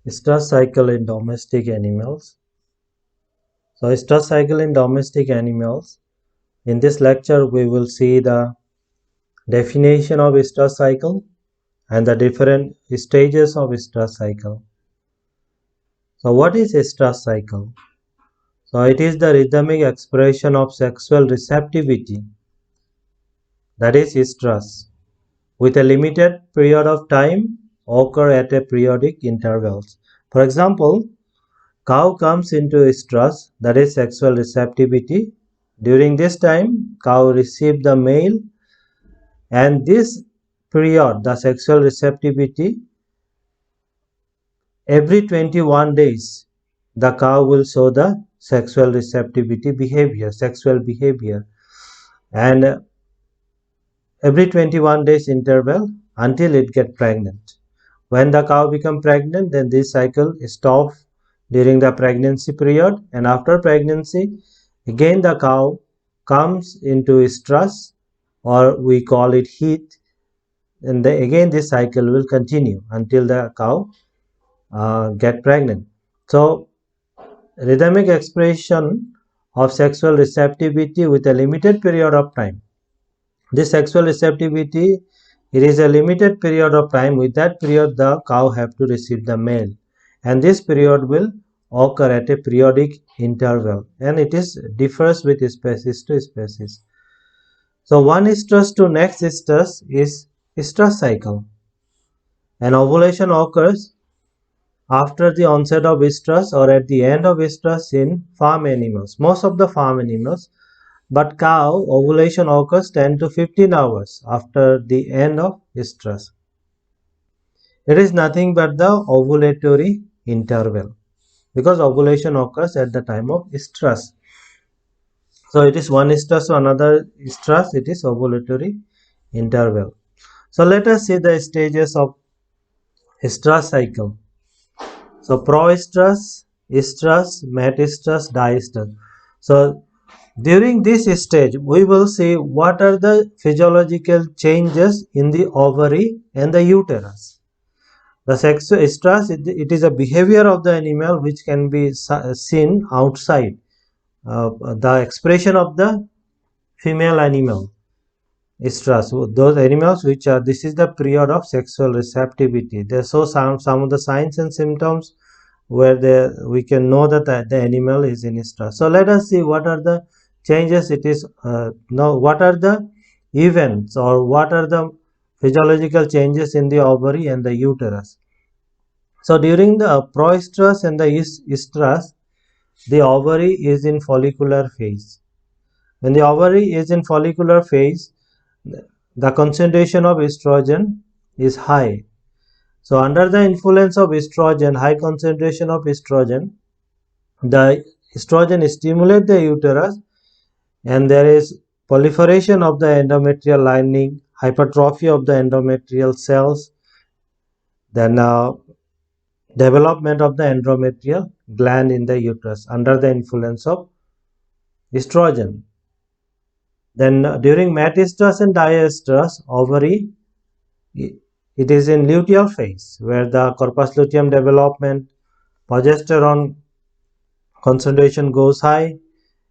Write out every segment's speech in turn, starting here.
Stress cycle in domestic animals. So stress cycle in domestic animals. In this lecture, we will see the definition of stress cycle and the different stages of stress cycle. So what is a stress cycle? So it is the rhythmic expression of sexual receptivity, that is stress, with a limited period of time occur at a periodic intervals. For example, cow comes into stress, that is sexual receptivity. During this time, cow receives the male, and this period, the sexual receptivity, every 21 days, the cow will show the sexual receptivity behavior, sexual behavior, and every 21 days interval until it get pregnant. When the cow become pregnant, then this cycle stops during the pregnancy period, and after pregnancy, again the cow comes into stress, or we call it heat, and again this cycle will continue until the cow get pregnant. So rhythmic expression of sexual receptivity with a limited period of time. This sexual receptivity, it is a limited period of time. With that period, the cow have to receive the male, and this period will occur at a periodic interval, and it is differs with species to species. So one stress to next stress is stress cycle. An ovulation occurs after the onset of estrus or at the end of estrus in farm animals. Most of the farm animals, but cow ovulation occurs 10 to 15 hours after the end of estrus. It is nothing but the ovulatory interval, because ovulation occurs at the time of estrus. So it is one estrus to another estrus, it is ovulatory interval. So let us see the stages of estrus cycle. So proestrus, estrus, metastrus, diestrus. So during this stage, we will see what are the physiological changes in the ovary and the uterus. The sexual estrus, it is a behavior of the animal which can be seen outside. The expression of the female animal estrus, those animals which are, this is the period of sexual receptivity. They show some of the signs and symptoms where we can know that the animal is in stress. So let us see what are the changes it is now, what are the events or what are the physiological changes in the ovary and the uterus. So during the proestrus and the estrus, the ovary is in follicular phase. When the ovary is in follicular phase, the concentration of estrogen is high. So under the influence of estrogen, high concentration of estrogen, the estrogen stimulates the uterus, and there is proliferation of the endometrial lining, hypertrophy of the endometrial cells, then development of the endometrial gland in the uterus under the influence of estrogen. Then during metastrus and diastrus, ovary, it is in luteal phase where the corpus luteum development, progesterone concentration goes high,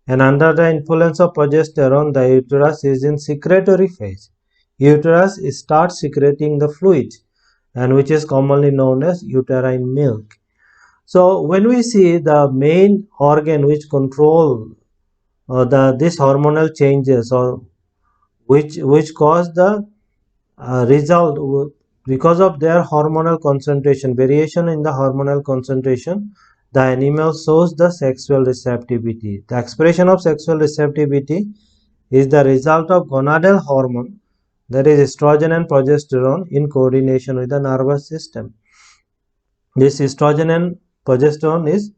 and under the influence of progesterone, the uterus is in secretory phase. Uterus starts secreting the fluid, and which is commonly known as uterine milk. So when we see the main organ which control this hormonal changes, or which cause the result because of their hormonal concentration, variation in the hormonal concentration, the animal shows the sexual receptivity. The expression of sexual receptivity is the result of gonadal hormone, that is estrogen and progesterone, in coordination with the nervous system. This estrogen and progesterone is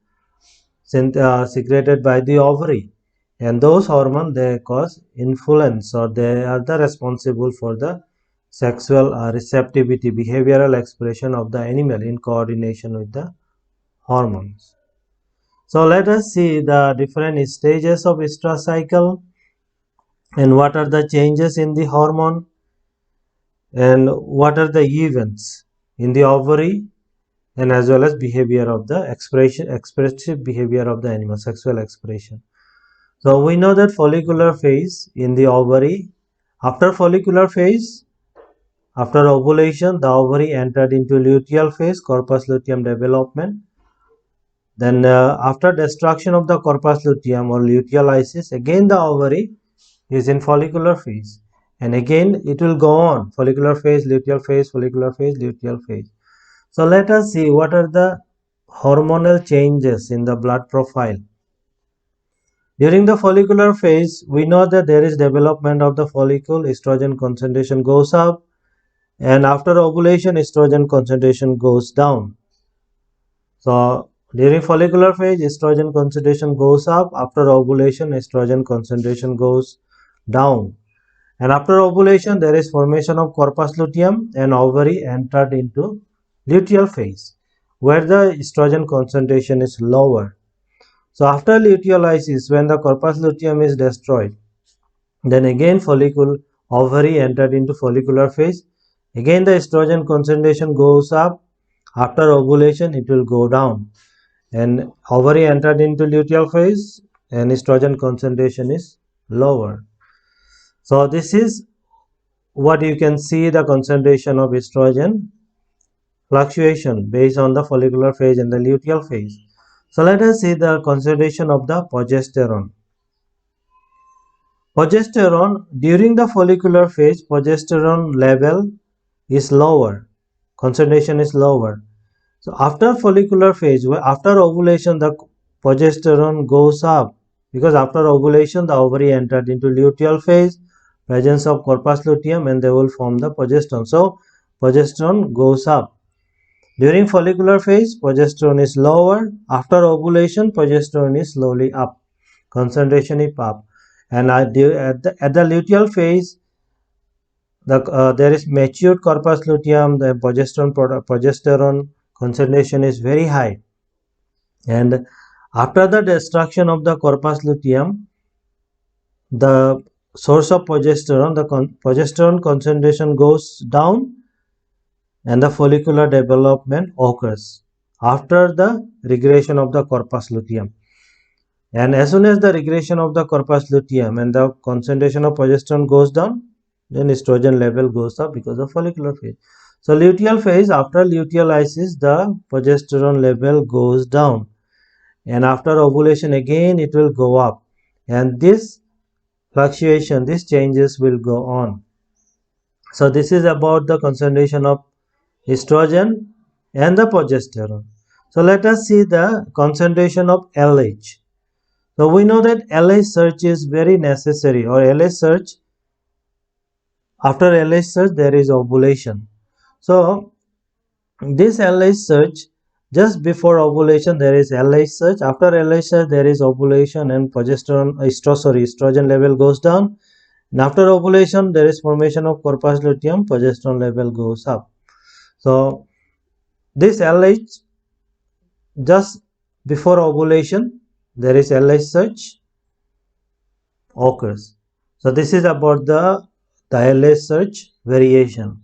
secreted by the ovary, and those hormones, they cause influence, or they are the responsible for the sexual receptivity, behavioral expression of the animal in coordination with the hormones. So let us see the different stages of estrus cycle and what are the changes in the hormone and what are the events in the ovary and as well as behavior of the expressive behavior of the animal, sexual expression. So we know that follicular phase in the ovary. After follicular phase, after ovulation, the ovary entered into luteal phase, corpus luteum development. Then after destruction of the corpus luteum or luteolysis, again the ovary is in follicular phase, and again it will go on follicular phase, luteal phase, follicular phase, luteal phase. So let us see what are the hormonal changes in the blood profile. During the follicular phase, we know that there is development of the follicle, estrogen concentration goes up, and after ovulation, estrogen concentration goes down. So during follicular phase, estrogen concentration goes up. After ovulation, estrogen concentration goes down. And after ovulation, there is formation of corpus luteum and ovary entered into luteal phase, where the estrogen concentration is lower. So after luteolysis, when the corpus luteum is destroyed, then again follicle ovary entered into follicular phase. Again the estrogen concentration goes up. After ovulation, it will go down. And ovary entered into luteal phase and estrogen concentration is lower. So this is what you can see, the concentration of estrogen fluctuation based on the follicular phase and the luteal phase. So let us see the concentration of the progesterone. Progesterone, during the follicular phase, progesterone level is lower, concentration is lower. So after follicular phase, after ovulation, the progesterone goes up, because after ovulation the ovary entered into luteal phase, presence of corpus luteum, and they will form the progesterone. So progesterone goes up. During follicular phase, progesterone is lower. After ovulation, progesterone is slowly up, concentration is up. And at the luteal phase, there is matured corpus luteum, the progesterone concentration is very high. And after the destruction of the corpus luteum, the source of progesterone, the progesterone concentration goes down, and the follicular development occurs after the regression of the corpus luteum. And as soon as the regression of the corpus luteum and the concentration of progesterone goes down, then estrogen level goes up because of follicular phase. So luteal phase, after luteolysis, the progesterone level goes down, and after ovulation again it will go up, and this fluctuation, these changes will go on. So this is about the concentration of estrogen and the progesterone. So let us see the concentration of LH. So we know that LH search is very necessary, or LH search, after LH search there is ovulation. So this LH search, just before ovulation there is LH search, after LH search there is ovulation and estrogen level goes down, and after ovulation there is formation of corpus luteum, progesterone level goes up. So this LH, just before ovulation there is LH search occurs. So this is about the LH search variation.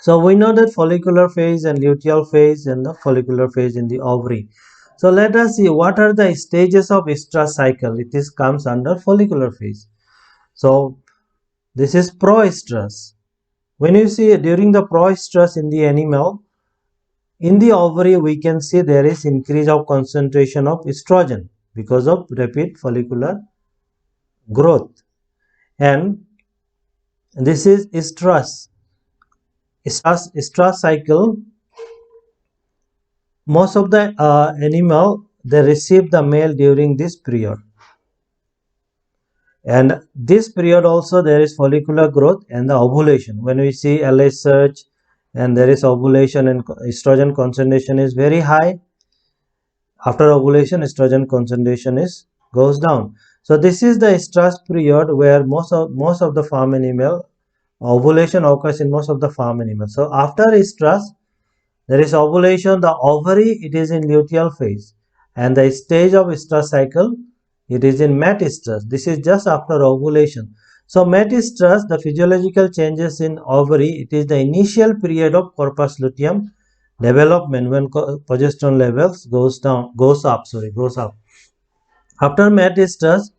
So we know that follicular phase and luteal phase and the follicular phase in the ovary. So let us see what are the stages of estrus cycle. It comes under follicular phase. So this is proestrus. When you see during the proestrus in the animal, in the ovary we can see there is increase of concentration of estrogen because of rapid follicular growth, and this is estrus. Estrus cycle, most of the animal, they receive the male during this period, and this period also there is follicular growth and the ovulation. When we see LH search and there is ovulation and estrogen concentration is very high, after ovulation estrogen concentration goes down. So this is the estrus period where most of the farm animal, ovulation occurs in most of the farm animals. So after estrus there is ovulation, the ovary, it is in luteal phase, and the stage of estrus cycle, it is in metaestrus. This is just after ovulation. So metaestrus, the physiological changes in ovary, it is the initial period of corpus luteum development when progesterone levels goes up. After metastrus,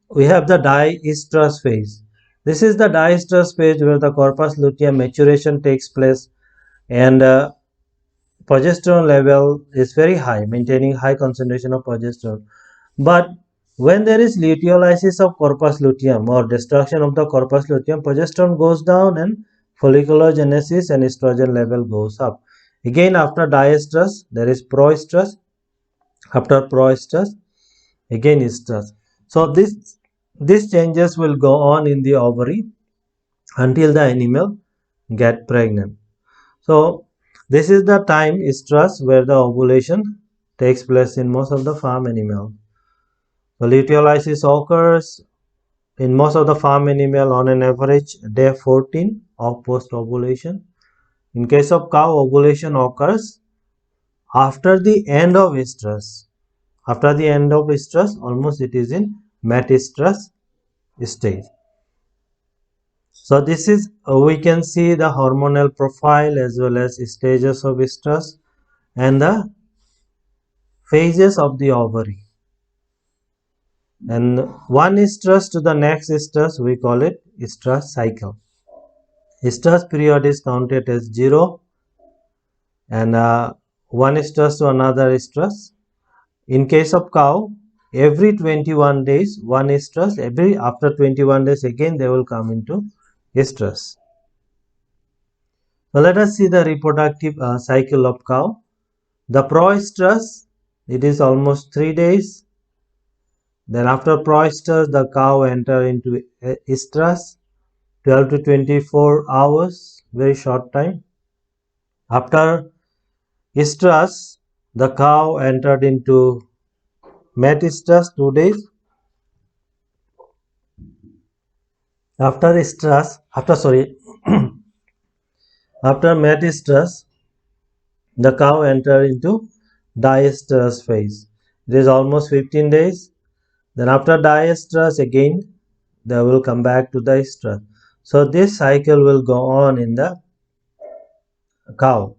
we have the diestrus phase. This is the diestrus phase where the corpus luteum maturation takes place, and progesterone level is very high, maintaining high concentration of progesterone. But when there is luteolysis of corpus luteum or destruction of the corpus luteum, progesterone goes down and folliculogenesis and estrogen level goes up. Again, after diestrus, there is proestrus. After proestrus, again estrus. So these changes will go on in the ovary until the animal get pregnant. So this is the time estrus where the ovulation takes place in most of the farm animals. So luteolysis occurs in most of the farm animal on an average day 14 of post ovulation. In case of cow, ovulation occurs after the end of estrus. After the end of estrus, almost it is in metastrus stage. So this is we can see the hormonal profile as well as stages of estrus and the phases of the ovary. And one estrus to the next estrus, we call it estrus cycle. Estrus period is counted as 0, and one estrus to another estrus. In case of cow, every 21 days one estrus, after 21 days again they will come into estrus. So let us see the reproductive cycle of cow. The proestrus, it is almost 3 days. Then after proestrus, the cow enter into estrus, 12 to 24 hours, very short time. After estrus, the cow entered into metastrus, 2 days. After metastrus, the cow entered into diestrus phase. It is almost 15 days. Then after diestrus again, they will come back to the estrus. So this cycle will go on in the cow.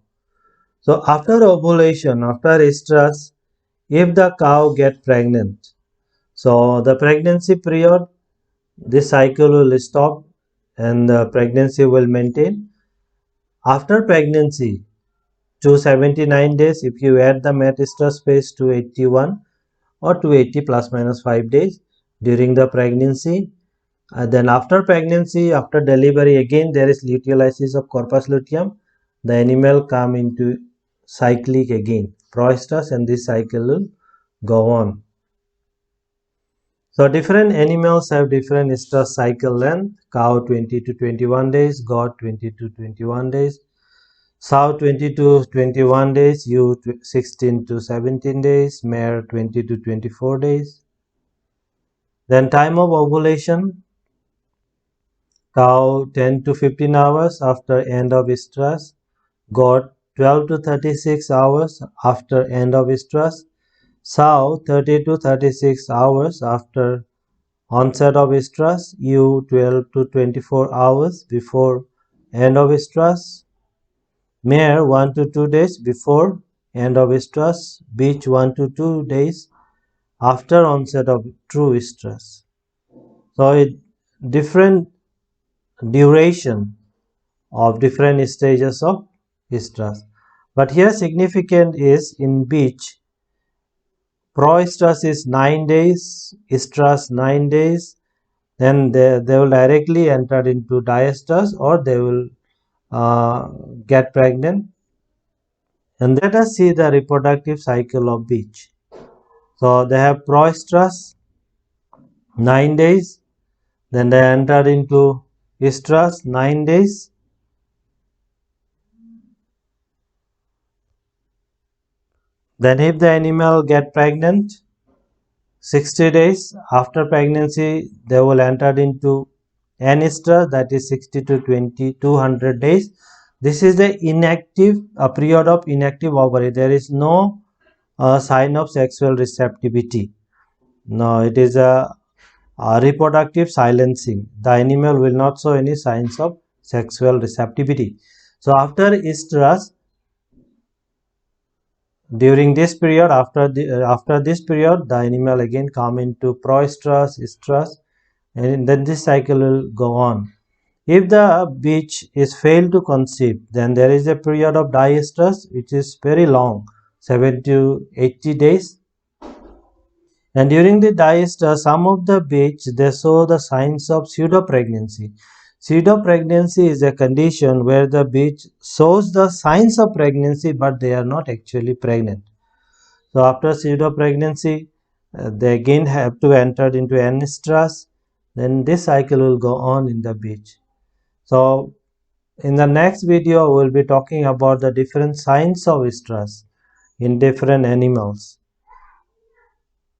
So after ovulation, after estrus, if the cow get pregnant, so the pregnancy period, this cycle will stop and the pregnancy will maintain. After pregnancy, to 79 days, if you add the metastrus phase to 81 or 280 plus minus 5 days during the pregnancy, then after pregnancy, after delivery, again there is luteolysis of corpus luteum. The animal come into cyclic again, proestrus, and this cycle will go on. So different animals have different estrus cycle length. Cow 20 to 21 days, goat 20 to 21 days, sow 20 to 21 days, ewe 16 to 17 days, mare 20 to 24 days. Then time of ovulation, cow 10 to 15 hours after end of estrus, goat 12 to 36 hours after end of estrus, sow 30 to 36 hours after onset of estrus, ewe 12 to 24 hours before end of estrus, mare 1 to 2 days before end of estrus, bitch 1 to 2 days after onset of true estrus. So it different duration of different stages of estrus. But here significant is in bitch, proestrus is 9 days, estrus 9 days, then they will directly enter into diestrus or they will get pregnant. And let us see the reproductive cycle of bitch. So they have proestrus 9 days, then they enter into estrus 9 days, then if the animal get pregnant, 60 days after pregnancy they will enter into anestrus, that is 60 to 200 days. This is the inactive period of inactive ovary. There is no sign of sexual receptivity. No, it is a reproductive silencing. The animal will not show any signs of sexual receptivity. So after estrus, During this period, after this period, the animal again come into proestrus, estrus, and then this cycle will go on. If the bitch is failed to conceive, then there is a period of diestrus which is very long, 7 to 80 days. And during the diestrus, some of the bitch they show the signs of pseudo pregnancy. Pseudo pregnancy is a condition where the bitch shows the signs of pregnancy but they are not actually pregnant. So after pseudo pregnancy, they again have to enter into anestrus. Then this cycle will go on in the bitch. So in the next video, we will be talking about the different signs of stress in different animals.